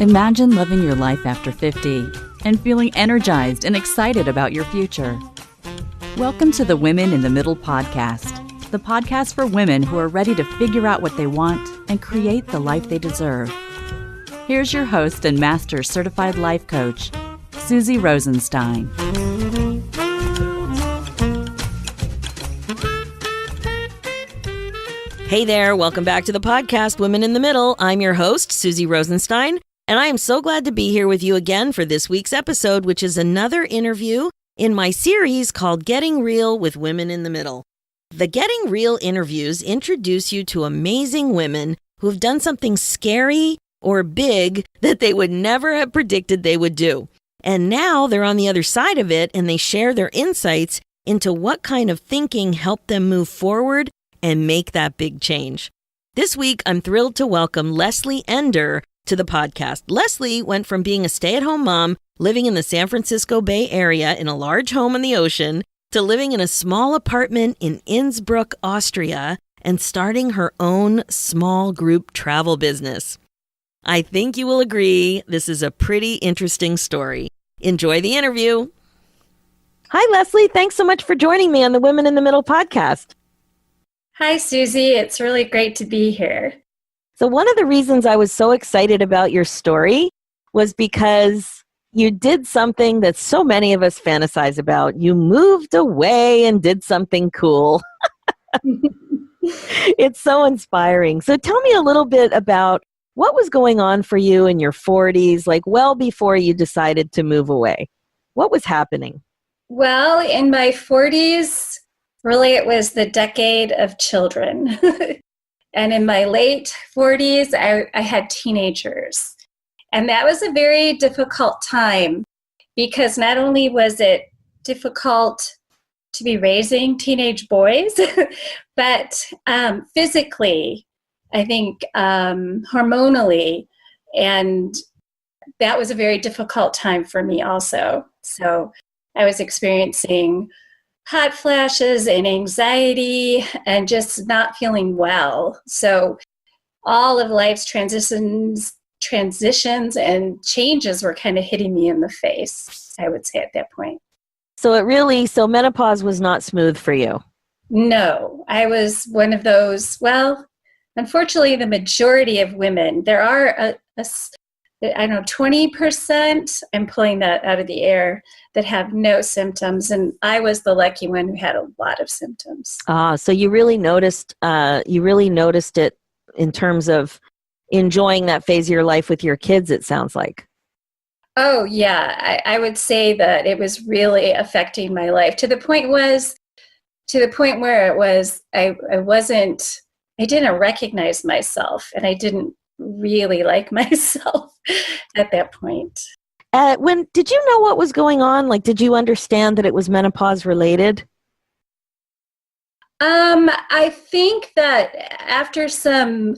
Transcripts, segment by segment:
Imagine living your life after 50 and feeling energized and excited about your future. Welcome to the Women in the Middle podcast, the podcast for women who are ready to figure out what they want and create the life they deserve. Here's your host and master certified life coach, Suzy Rosenstein. Hey there, welcome back to the podcast, Women in the Middle. I'm your host, Suzy Rosenstein, and I am so glad to be here with you again for this week's episode, which is another interview in my series called Getting Real with Women in the Middle. The Getting Real interviews introduce you to amazing women who have done something scary or big that they would never have predicted they would do. And now they're on the other side of it, and they share their insights into what kind of thinking helped them move forward and make that big change. This week, I'm thrilled to welcome Leslie Ender to the podcast. Leslie went from being a stay-at-home mom living in the San Francisco Bay Area in a large home on the ocean to living in a small apartment in Innsbruck, Austria, and starting her own small group travel business. I think you will agree this is a pretty interesting story. Enjoy the interview. Hi, Leslie. Thanks so much for joining me on the Women in the Middle podcast. Hi, Suzy. It's really great to be here. So one of the reasons I was so excited about your story was because you did something that so many of us fantasize about. You moved away and did something cool. It's so inspiring. So tell me a little bit about what was going on for you in your 40s, like well before you decided to move away. What was happening? Well, in my 40s, really it was the decade of children. And in my late 40s, I had teenagers. And that was a very difficult time because not only was it difficult to be raising teenage boys, but physically, I think hormonally, and that was a very difficult time for me also. So I was experiencing hot flashes and anxiety and just not feeling well. So all of life's transitions and changes were kind of hitting me in the face, I would say at that point. So menopause was not smooth for you? No, I was one of those, unfortunately, the majority of women, there are 20%, I'm pulling that out of the air, that have no symptoms. And I was the lucky one who had a lot of symptoms. So you really noticed it in terms of enjoying that phase of your life with your kids, it sounds like. Oh, yeah. I would say that it was really affecting my life to the point where it was, I didn't recognize myself, and I didn't really like myself at that point. When did you know what was going on? Like, did you understand that it was menopause related? I think that after some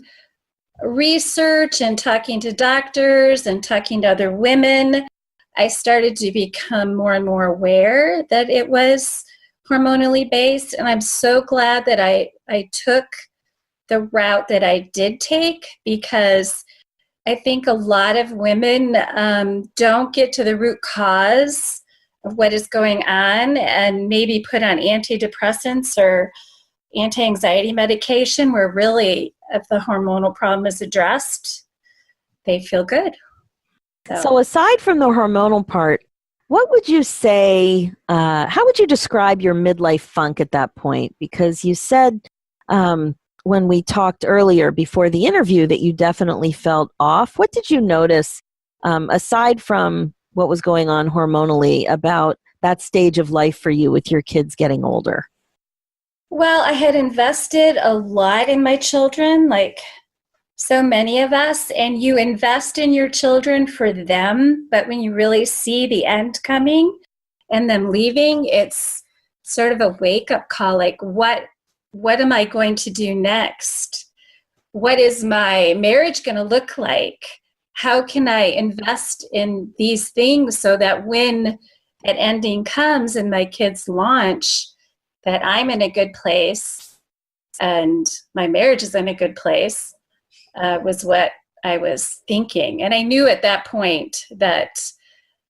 research and talking to doctors and talking to other women, I started to become more and more aware that it was hormonally based. And I'm so glad that I took the route that I did take, because I think a lot of women don't get to the root cause of what is going on and maybe put on antidepressants or anti-anxiety medication, where really, if the hormonal problem is addressed, they feel good. So aside from the hormonal part, what would you say, how would you describe your midlife funk at that point? Because you said when we talked earlier before the interview that you definitely felt off. What did you notice, aside from what was going on hormonally, about that stage of life for you with your kids getting older? Well, I had invested a lot in my children, like so many of us, and you invest in your children for them, but when you really see the end coming and them leaving, it's sort of a wake-up call, like what am I going to do next? What is my marriage going to look like? How can I invest in these things so that when an ending comes and my kids launch, that I'm in a good place and my marriage is in a good place, was what I was thinking. And I knew at that point that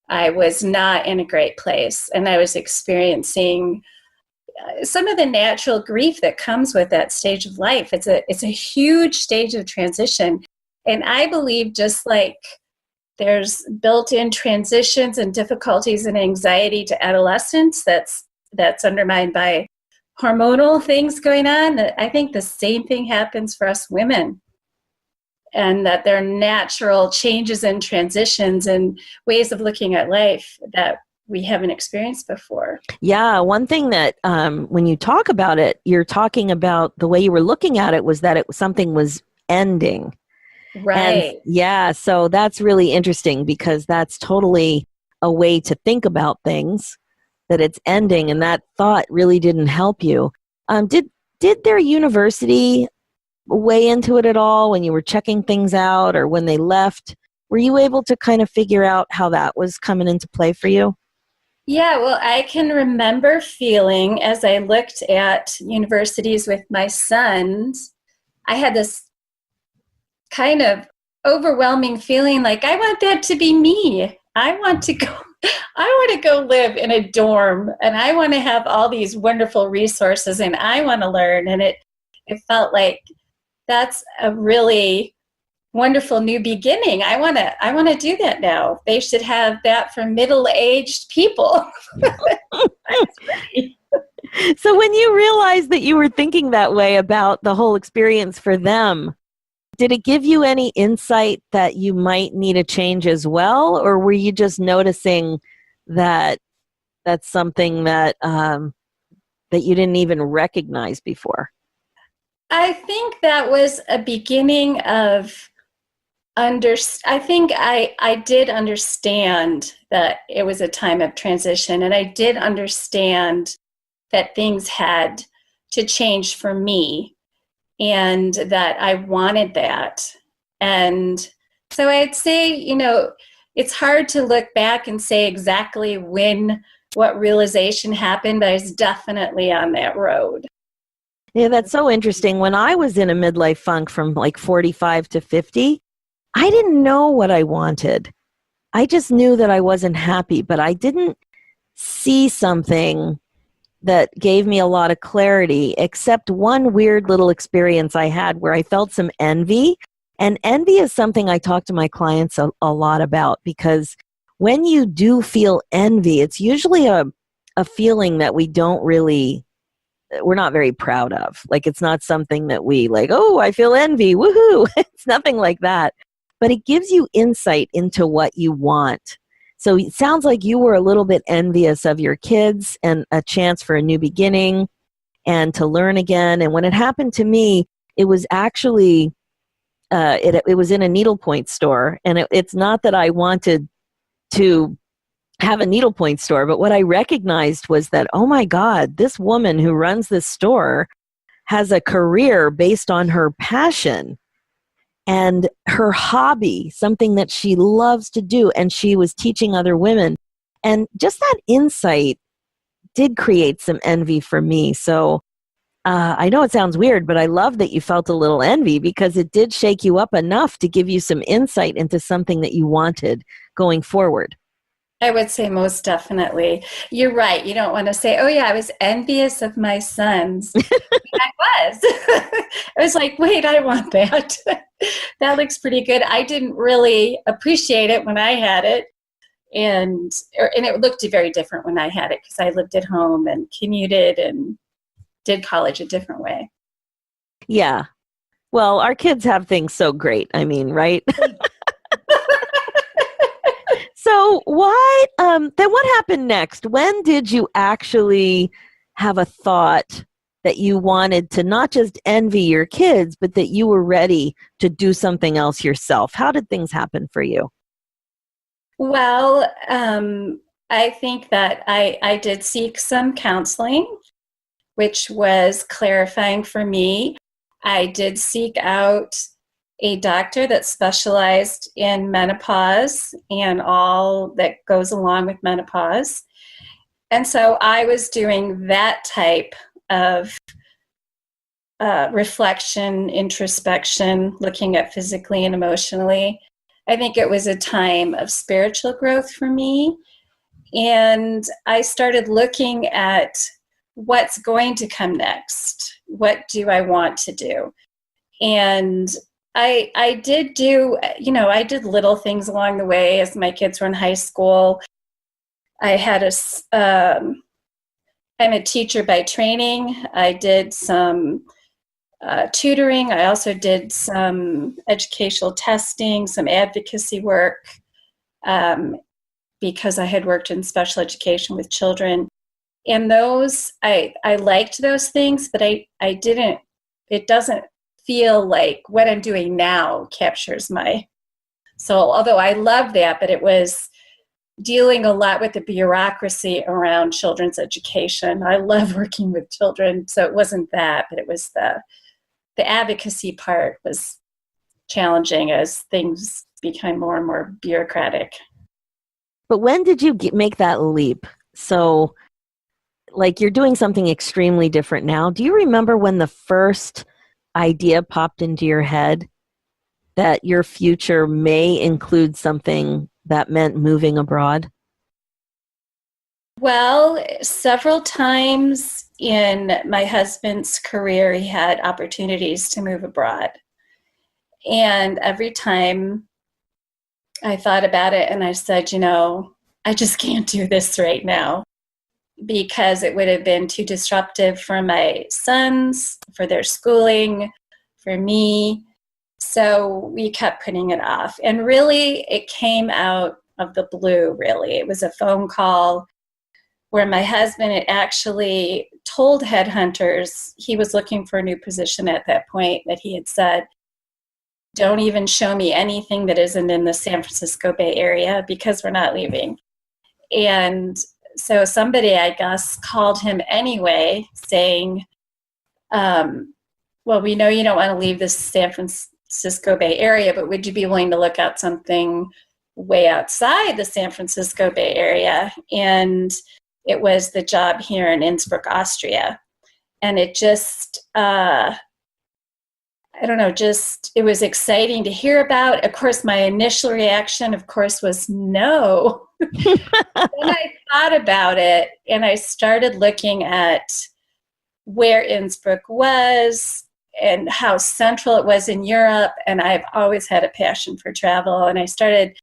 I was not in a great place, and I was experiencing some of the natural grief that comes with that stage of life. It's a huge stage of transition. And I believe, just like there's built-in transitions and difficulties and anxiety to adolescence that's undermined by hormonal things going on, I think the same thing happens for us women. And that there are natural changes and transitions and ways of looking at life that we haven't experienced before. Yeah, one thing that when you talk about it, you're talking about the way you were looking at it was that something was ending. Right. And yeah, so that's really interesting because that's totally a way to think about things, that it's ending, and that thought really didn't help you. Did their university weigh into it at all when you were checking things out, or when they left? Were you able to kind of figure out how that was coming into play for you? Yeah, well, I can remember feeling, as I looked at universities with my sons, I had this kind of overwhelming feeling like, I want that to be me. I want to go live in a dorm, and I want to have all these wonderful resources, and I want to learn. And it felt like that's a really wonderful new beginning. I want to do that now. They should have that for middle-aged people. So when you realized that you were thinking that way about the whole experience for them, did it give you any insight that you might need a change as well? Or were you just noticing that that's something that that you didn't even recognize before? I think that was a beginning of I think I did understand that it was a time of transition, and I did understand that things had to change for me, and that I wanted that. And so I'd say, it's hard to look back and say exactly what realization happened, but I was definitely on that road. Yeah, that's so interesting. When I was in a midlife funk from like 45 to 50, I didn't know what I wanted. I just knew that I wasn't happy, but I didn't see something that gave me a lot of clarity, except one weird little experience I had where I felt some envy. And envy is something I talk to my clients a lot about, because when you do feel envy, it's usually a feeling that we're not very proud of. Like, it's not something that we like, oh, I feel envy, woohoo. It's nothing like that. But it gives you insight into what you want. So it sounds like you were a little bit envious of your kids and a chance for a new beginning and to learn again. And when it happened to me, it was actually, it was in a needlepoint store. And it's not that I wanted to have a needlepoint store, but what I recognized was that, oh my God, this woman who runs this store has a career based on her passion and her hobby, something that she loves to do, and she was teaching other women. And just that insight did create some envy for me. So I know it sounds weird, but I love that you felt a little envy, because it did shake you up enough to give you some insight into something that you wanted going forward. I would say most definitely. You're right. You don't want to say, oh yeah, I was envious of my sons. I was. I was like, wait, I want that. That looks pretty good. I didn't really appreciate it when I had it. And it looked very different when I had it, because I lived at home and commuted and did college a different way. Yeah. Well, our kids have things so great. I mean, right? So then what happened next? When did you actually have a thought that you wanted to not just envy your kids, but that you were ready to do something else yourself? How did things happen for you? Well, I think that I did seek some counseling, which was clarifying for me. I did seek out a doctor that specialized in menopause and all that goes along with menopause. And so I was doing that type of reflection, introspection, looking at physically and emotionally. I think it was a time of spiritual growth for me. And I started looking at what's going to come next. What do I want to do? And I did do, I did little things along the way as my kids were in high school. I had I'm a teacher by training. I did some tutoring. I also did some educational testing, some advocacy work, because I had worked in special education with children. And those, I liked those things, but I didn't, it doesn't feel like what I'm doing now captures my soul. Although I love that, but it was dealing a lot with the bureaucracy around children's education. I love working with children, so it wasn't that, but it was the advocacy part was challenging as things became more and more bureaucratic. But when did you make that leap? So, like, you're doing something extremely different now. Do you remember when the first idea popped into your head that your future may include something that meant moving abroad? Well, several times in my husband's career, he had opportunities to move abroad. And every time I thought about it and I said, I just can't do this right now because it would have been too disruptive for my sons, for their schooling, for me. So we kept putting it off. And really, it came out of the blue, really. It was a phone call where my husband had actually told headhunters he was looking for a new position at that point, that he had said, don't even show me anything that isn't in the San Francisco Bay Area because we're not leaving. And so somebody, I guess, called him anyway saying, well, we know you don't want to leave the San Francisco Bay Area, but would you be willing to look at something way outside the San Francisco Bay Area? And it was the job here in Innsbruck, Austria. And it just, it was exciting to hear about. Of course, my initial reaction, was no. Then I thought about it and I started looking at where Innsbruck was and how central it was in Europe. And I've always had a passion for travel. And I started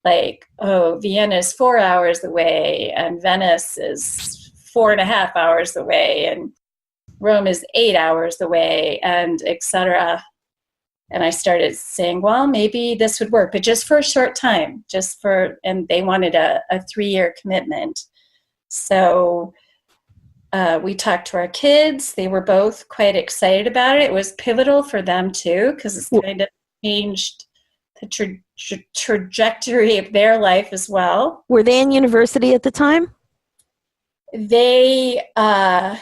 Vienna is 4 hours away and Venice is 4.5 hours away and Rome is 8 hours away, and etc. And I started saying, well, maybe this would work, but just for a short time, and they wanted a 3-year commitment. So we talked to our kids. They were both quite excited about it. It was pivotal for them too, because it's kind of changed the trajectory of their life as well. Were they in university at the time? They,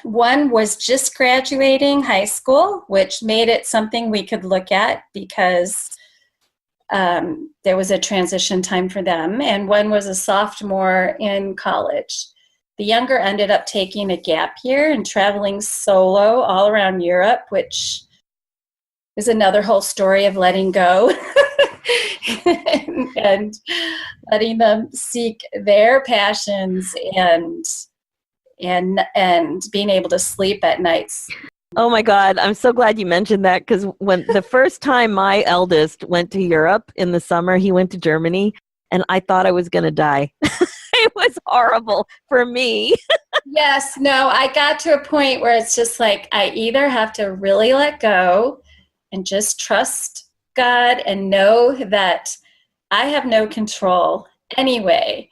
one was just graduating high school, which made it something we could look at because there was a transition time for them. And one was a sophomore in college. The younger ended up taking a gap year and traveling solo all around Europe, which is another whole story of letting go and letting them seek their passions and being able to sleep at nights. Oh my God, I'm so glad you mentioned that, because when the first time my eldest went to Europe in the summer, he went to Germany, and I thought I was going to die. It was horrible for me. Yes, no, I got to a point where it's just like I either have to really let go and just trust God and know that I have no control anyway.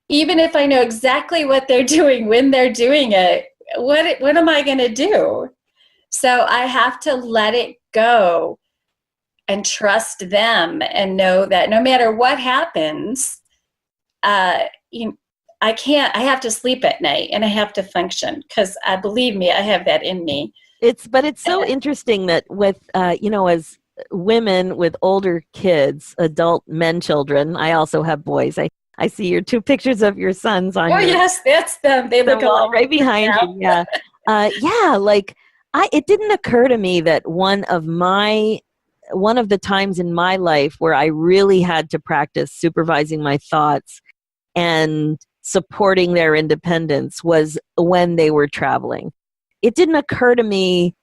Even if I know exactly what they're doing, when they're doing it, what am I going to do? So I have to let it go and trust them and know that no matter what happens, I have to sleep at night and I have to function because believe me, I have that in me. It's so interesting that with, as women with older kids, adult men, children, I also have boys. I see your 2 pictures of your sons on yes, that's them. They look right behind you. Yeah. it didn't occur to me that one of the times in my life where I really had to practice supervising my thoughts and supporting their independence was when they were traveling. It didn't occur to me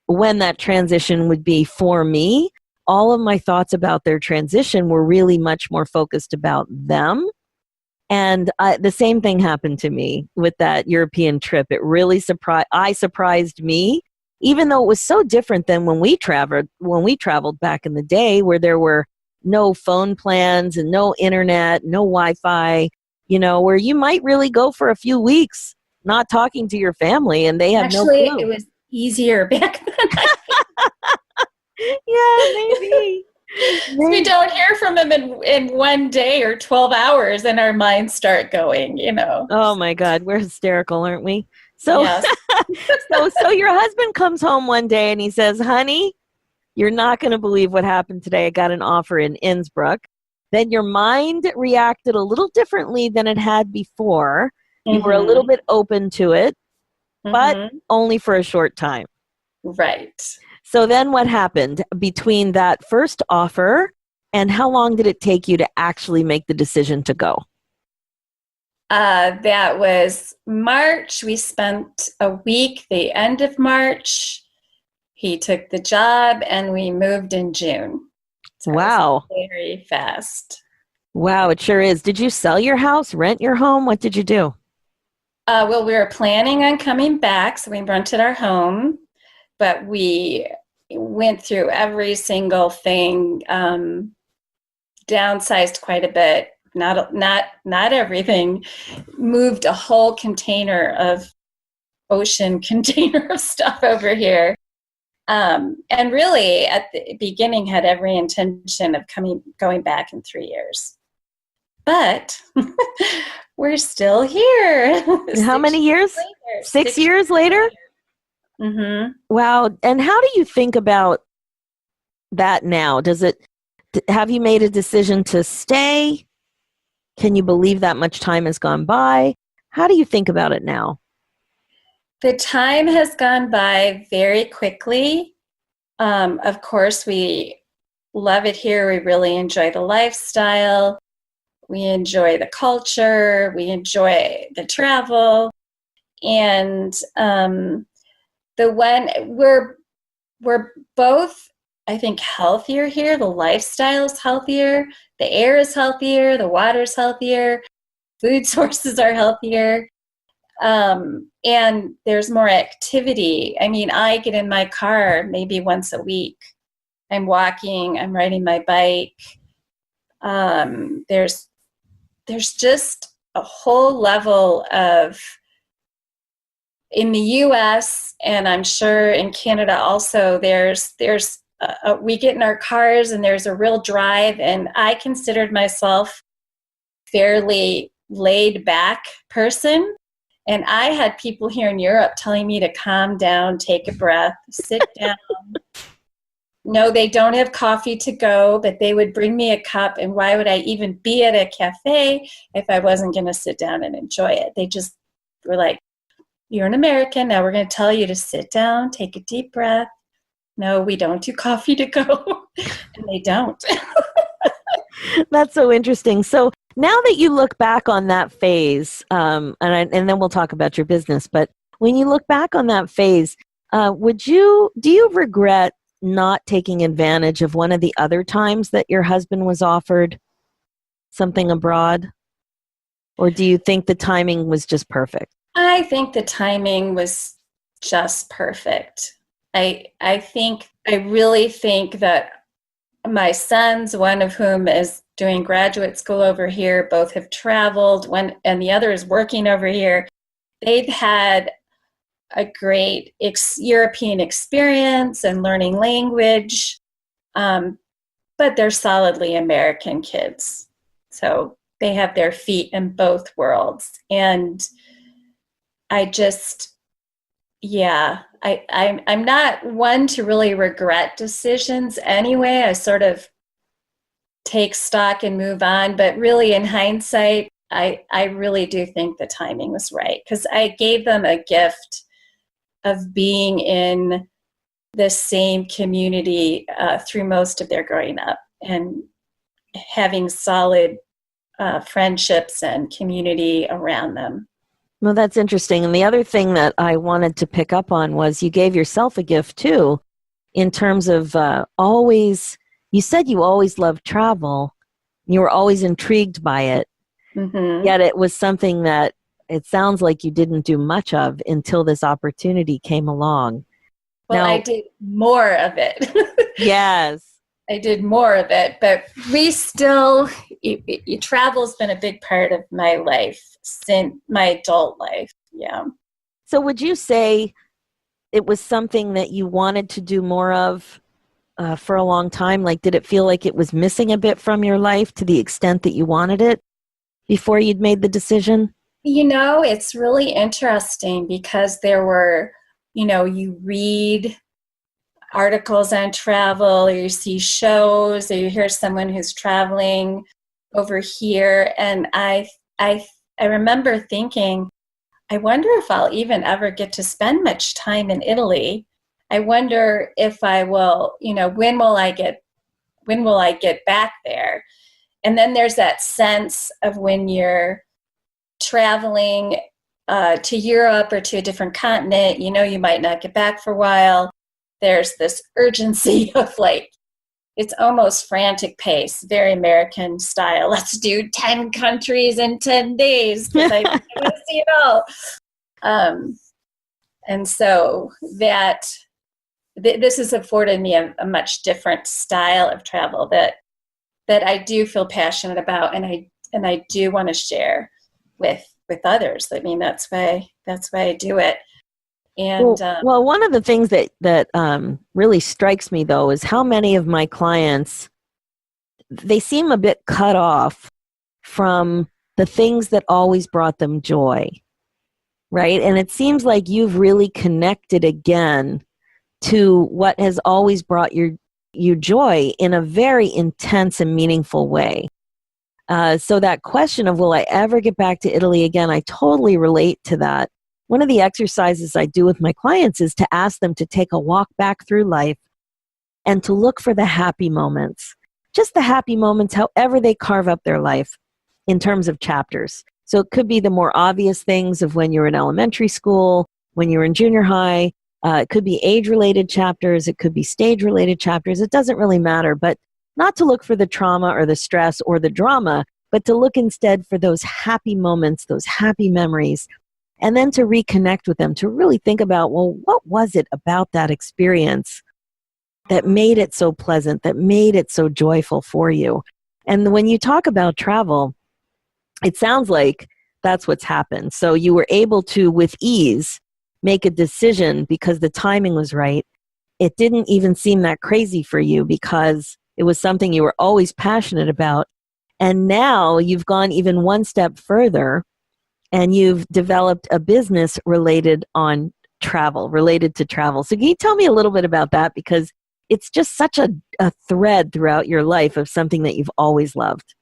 when that transition would be for me. All of my thoughts about their transition were really much more focused about them. And the same thing happened to me with that European trip. It really surprised me, even though it was so different than when we traveled back in the day, where there were no phone plans and no internet, no Wi-Fi, where you might really go for a few weeks not talking to your family and they have no clue. Actually, it was easier back then. Yeah, maybe. We don't hear from them in 1 day or 12 hours and our minds start going, Oh my God, we're hysterical, aren't we? So, yes. so your husband comes home one day and he says, honey, you're not going to believe what happened today. I got an offer in Innsbruck. Then your mind reacted a little differently than it had before. You were a little bit open to it, but only for a short time. Right. So then what happened between that first offer and how long did it take you to actually make the decision to go? That was March. We spent a week, the end of March. He took the job and we moved in June. So wow. Very fast. Wow, it sure is. Did you sell your house, rent your home? What did you do? Well, we were planning on coming back, so we rented our home, but we went through every single thing, downsized quite a bit. Not everything. Moved a whole ocean container of stuff over here. And really, at the beginning, had every intention of going back in 3 years. But we're still here. How many years? 6 years later? Mm-hmm. Wow. And how do you think about that now? Have you made a decision to stay? Can you believe that much time has gone by? How do you think about it now? The time has gone by very quickly. Of course, we love it here. We really enjoy the lifestyle. We enjoy the culture. We enjoy the travel. And we're both, I think, healthier here. The lifestyle is healthier. The air is healthier. The water is healthier. Food sources are healthier. And there's more activity. I mean, I get in my car maybe once a week. I'm walking, I'm riding my bike. There's just a whole level of, in the US, and I'm sure in Canada also, we get in our cars and there's a real drive, and I considered myself fairly laid back person. And I had people here in Europe telling me to calm down, take a breath, sit down. No, they don't have coffee to go, but they would bring me a cup. And why would I even be at a cafe if I wasn't going to sit down and enjoy it? They just were like, you're an American. Now we're going to tell you to sit down, take a deep breath. No, we don't do coffee to go. And they don't. That's so interesting. So now that you look back on that phase, and then we'll talk about your business, but when you look back on that phase, do you regret not taking advantage of one of the other times that your husband was offered something abroad? Or do you think the timing was just perfect? I think the timing was just perfect. I really think that my sons, one of whom is doing graduate school over here, both have traveled, and the other is working over here. They've had a great European experience and learning language, but they're solidly American kids. So they have their feet in both worlds. And I'm not one to really regret decisions anyway. I sort of take stock and move on. But really, in hindsight, I really do think the timing was right, because I gave them a gift of being in the same community through most of their growing up and having solid friendships and community around them. Well, that's interesting. And the other thing that I wanted to pick up on was you gave yourself a gift too, in terms of you said you always loved travel. You were always intrigued by it. Mm-hmm. Yet it was something that it sounds like you didn't do much of until this opportunity came along. Well, now, I did more of it. Yes. I did more of it, but we still, travel's been a big part of my life since my adult life. Yeah. So would you say it was something that you wanted to do more of for a long time? Like, did it feel like it was missing a bit from your life to the extent that you wanted it before you'd made the decision? It's really interesting because there were, you read articles on travel, or you see shows, or you hear someone who's traveling over here. And I remember thinking, I wonder if I'll even ever get to spend much time in Italy. I wonder if I will, when will I get back there? And then there's that sense of when you're traveling to Europe or to a different continent, you might not get back for a while. There's this urgency of it's almost frantic pace, very American style. Let's do 10 countries in 10 days because I want to see it all. And so this has afforded me a much different style of travel that I do feel passionate about, and I do want to share with others. I mean, that's why I do it. And well, one of the things that really strikes me, though, is how many of my clients, they seem a bit cut off from the things that always brought them joy, right? And it seems like you've really connected again to what has always brought you joy in a very intense and meaningful way. So that question of, will I ever get back to Italy again? I totally relate to that. One of the exercises I do with my clients is to ask them to take a walk back through life and to look for the happy moments, just the happy moments, however they carve up their life in terms of chapters. So it could be the more obvious things of when you're in elementary school, when you're in junior high. It could be age-related chapters. It could be stage-related chapters. It doesn't really matter, but not to look for the trauma or the stress or the drama, but to look instead for those happy moments, those happy memories, and then to reconnect with them, to really think about, well, what was it about that experience that made it so pleasant, that made it so joyful for you? And when you talk about travel, it sounds like that's what's happened. So you were able to, with ease, make a decision because the timing was right. It didn't even seem that crazy for you because it was something you were always passionate about. And now you've gone even one step further and you've developed a business related to travel. So can you tell me a little bit about that? Because it's just such a thread throughout your life of something that you've always loved.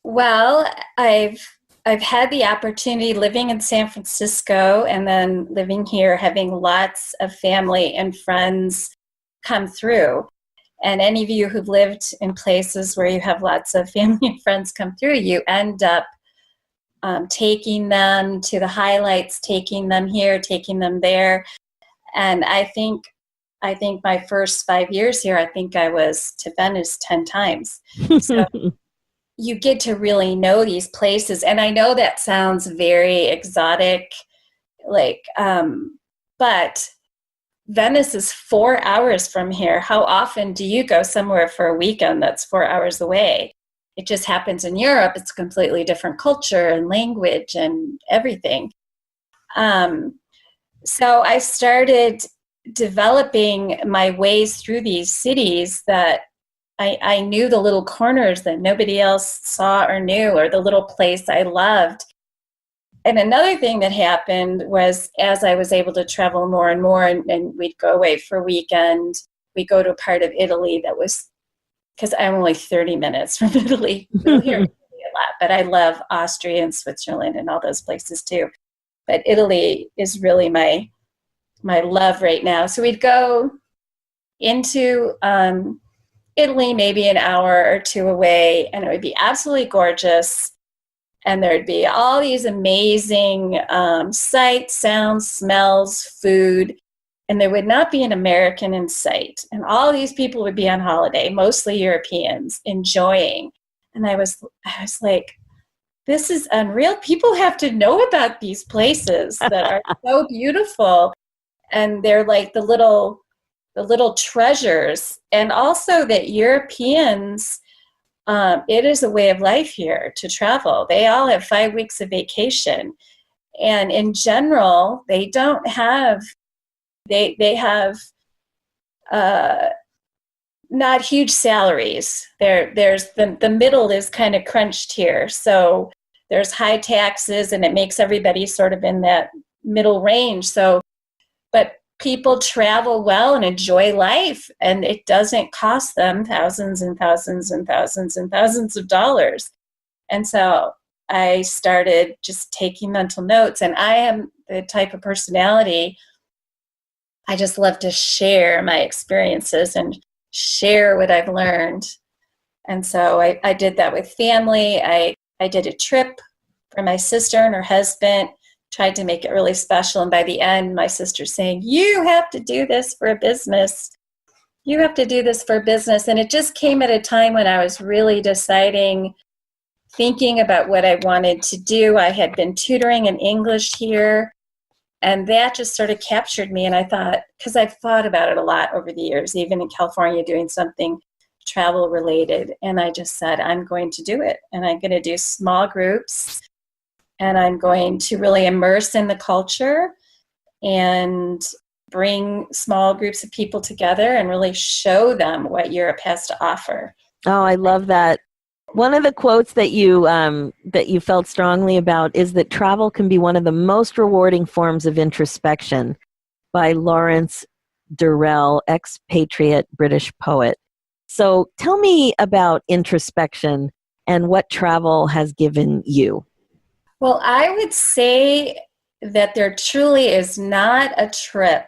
Well, I've had the opportunity living in San Francisco and then living here, having lots of family and friends come through. And any of you who've lived in places where you have lots of family and friends come through, you end up taking them to the highlights, taking them here, taking them there. And I think my first 5 years here, I think I was to Venice 10 times. So you get to really know these places. And I know that sounds very exotic, but Venice is 4 hours from here. How often do you go somewhere for a weekend that's 4 hours away? It just happens in Europe. It's a completely different culture and language and everything. So I started developing my ways through these cities that I knew the little corners that nobody else saw or knew, or the little place I loved. And another thing that happened was, as I was able to travel more and more, and we'd go away for a weekend, we'd go to a part of Italy that was, because I'm only 30 minutes from Italy. We'll hear Italy a lot, but I love Austria and Switzerland and all those places too. But Italy is really my my love right now. So we'd go into Italy, maybe an hour or two away, and it would be absolutely gorgeous. And there'd be all these amazing sights, sounds, smells, food, and there would not be an American in sight. And all these people would be on holiday, mostly Europeans, enjoying. And I was like, this is unreal. People have to know about these places that are so beautiful. And they're like the little treasures. And also that Europeans, it is a way of life here to travel. They all have 5 weeks of vacation. And in general, they don't have, they have not huge salaries. There's the middle is kind of crunched here. So there's high taxes and it makes everybody sort of in that middle range. So, but people travel well and enjoy life, and it doesn't cost them thousands and thousands and thousands and thousands of dollars. And so I started just taking mental notes, and I am the type of personality, I just love to share my experiences and share what I've learned. And so I did that with family. I did a trip for my sister and her husband, tried to make it really special. And by the end, my sister's saying, you have to do this for a business. You have to do this for a business. And it just came at a time when I was really deciding, thinking about what I wanted to do. I had been tutoring in English here, and that just sort of captured me. And I thought, because I've thought about it a lot over the years, even in California, doing something travel related. And I just said, I'm going to do it. And I'm going to do small groups. And I'm going to really immerse in the culture and bring small groups of people together and really show them what Europe has to offer. Oh, I love that. One of the quotes that you felt strongly about is that travel can be one of the most rewarding forms of introspection, by Lawrence Durrell, expatriate British poet. So tell me about introspection and what travel has given you. Well, I would say that there truly is not a trip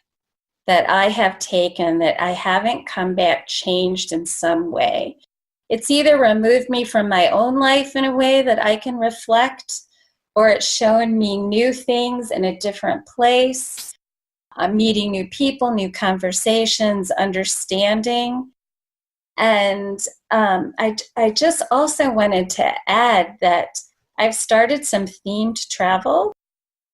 that I have taken that I haven't come back changed in some way. It's either removed me from my own life in a way that I can reflect, or it's shown me new things in a different place. I'm meeting new people, new conversations, understanding. And I just also wanted to add that I've started some themed travel,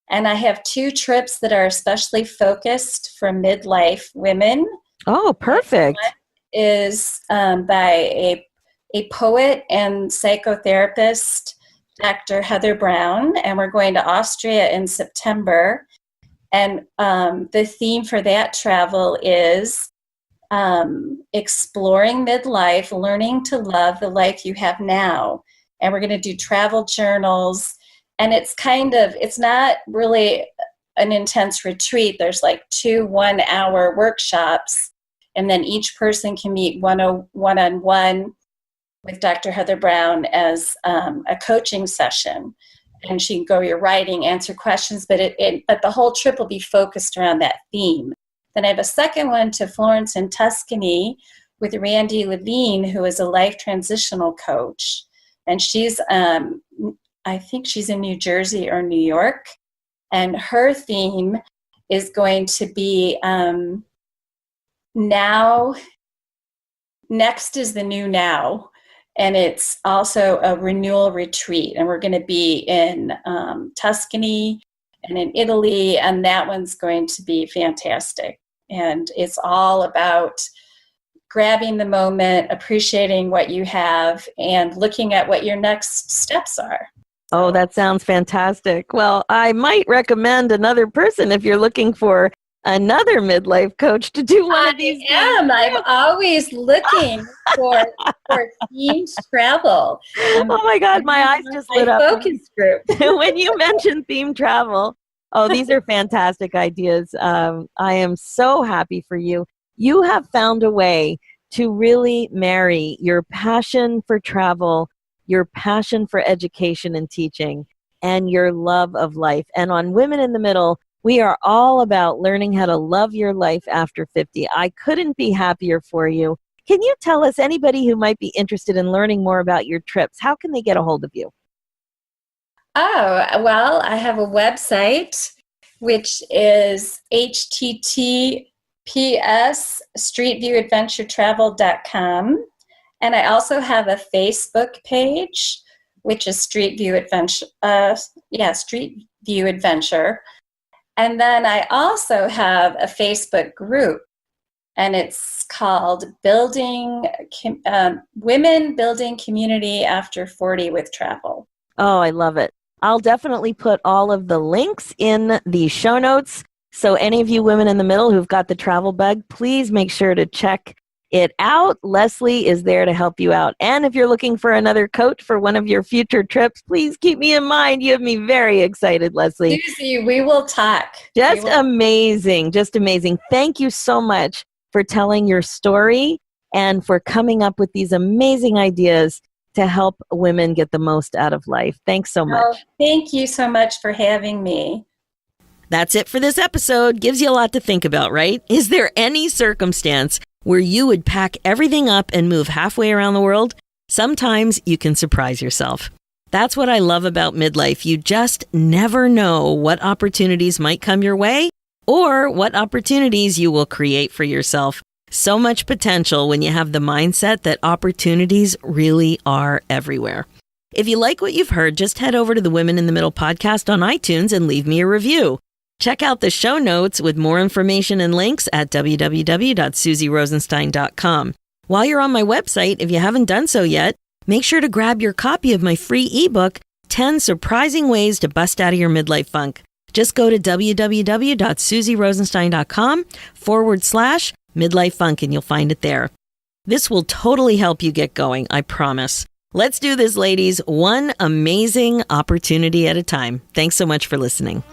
and I have 2 trips that are especially focused for midlife women. Oh, perfect. One is by a poet and psychotherapist, Dr. Heather Brown, and we're going to Austria in September. And the theme for that travel is exploring midlife, learning to love the life you have now. And we're going to do travel journals. And it's not really an intense retreat. There's like 2 one-hour workshops. And then each person can meet one-on-one with Dr. Heather Brown as a coaching session. And she can go your writing, answer questions, but the whole trip will be focused around that theme. Then I have a second one to Florence in Tuscany with Randy Levine, who is a life transitional coach. And she's, I think she's in New Jersey or New York. And her theme is going to be now, next is the new now. And it's also a renewal retreat. And we're going to be in Tuscany and in Italy. And that one's going to be fantastic. And it's all about grabbing the moment, appreciating what you have, and looking at what your next steps are. Oh, that sounds fantastic. Well, I might recommend another person if you're looking for another midlife coach to do one of these. I'm always looking for themed travel. Oh my God, my eyes just lit up. Focus group. When you mentioned themed travel, oh, these are fantastic ideas. I am so happy for you. You have found a way to really marry your passion for travel, your passion for education and teaching, and your love of life. And on Women in the Middle, We are all about learning how to love your life after 50. I couldn't be happier for you. Can you tell us, anybody who might be interested in learning more about your trips, how can they get a hold of you? Oh, well, I have a website, which is https://streetviewadventuretravel.com. And I also have a Facebook page, which is Street View Adventure. Street View Adventure. And then I also have a Facebook group, and it's called Women Building Community After 40 with Travel. Oh, I love it. I'll definitely put all of the links in the show notes. So any of you women in the middle who've got the travel bug, please make sure to check it out. Leslie is there to help you out. And if you're looking for another coach for one of your future trips, please keep me in mind. You have me very excited, Leslie. Suzy, we will talk. Amazing. Just amazing. Thank you so much for telling your story and for coming up with these amazing ideas to help women get the most out of life. Thanks so much. Oh, thank you so much for having me. That's it for this episode. Gives you a lot to think about, right? Is there any circumstance where you would pack everything up and move halfway around the world? Sometimes you can surprise yourself. That's what I love about midlife. You just never know what opportunities might come your way or what opportunities you will create for yourself. So much potential when you have the mindset that opportunities really are everywhere. If you like what you've heard, just head over to the Women in the Middle podcast on iTunes and leave me a review. Check out the show notes with more information and links at www.suzyrosenstein.com. While you're on my website, if you haven't done so yet, make sure to grab your copy of my free ebook, 10 Surprising Ways to Bust Out of Your Midlife Funk. Just go to www.suzyrosenstein.com/midlife funk and you'll find it there. This will totally help you get going, I promise. Let's do this, ladies, one amazing opportunity at a time. Thanks so much for listening.